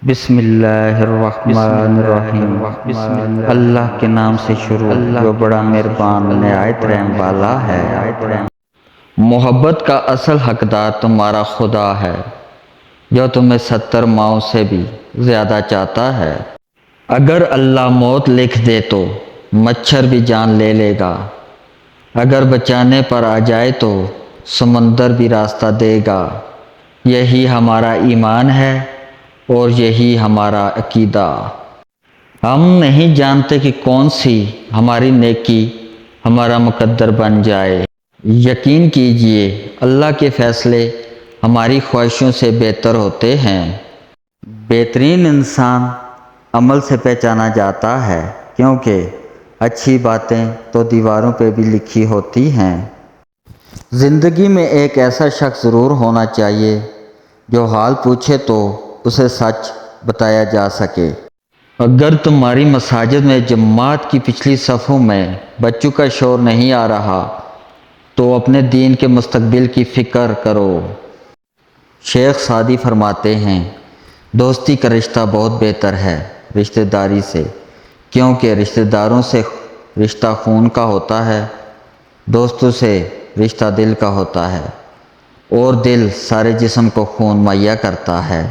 بسم اللہ الرحمن الرحیم۔ اللہ کے نام سے شروع جو بڑا مہربان نہایت رحم والا ہے۔ محبت کا اصل حقدار تمہارا خدا ہے جو تمہیں 70 ماؤں سے بھی زیادہ چاہتا ہے۔ اگر اللہ موت لکھ دے تو مچھر بھی جان لے لے گا، اگر بچانے پر آ جائے تو سمندر بھی راستہ دے گا۔ یہی ہمارا ایمان ہے اور یہی ہمارا عقیدہ۔ ہم نہیں جانتے کہ کون سی ہماری نیکی ہمارا مقدر بن جائے۔ یقین کیجئے اللہ کے فیصلے ہماری خواہشوں سے بہتر ہوتے ہیں۔ بہترین انسان عمل سے پہچانا جاتا ہے، کیونکہ اچھی باتیں تو دیواروں پہ بھی لکھی ہوتی ہیں۔ زندگی میں ایک ایسا شخص ضرور ہونا چاہیے جو حال پوچھے تو اسے سچ بتایا جا سکے۔ اگر تمہاری مساجد میں جماعت کی پچھلی صفوں میں بچوں کا شور نہیں آ رہا تو اپنے دین کے مستقبل کی فکر کرو۔ شیخ سعدی فرماتے ہیں، دوستی کا رشتہ بہت بہتر ہے رشتہ داری سے، کیونکہ رشتہ داروں سے رشتہ خون کا ہوتا ہے، دوستوں سے رشتہ دل کا ہوتا ہے، اور دل سارے جسم کو خون مہیا کرتا ہے۔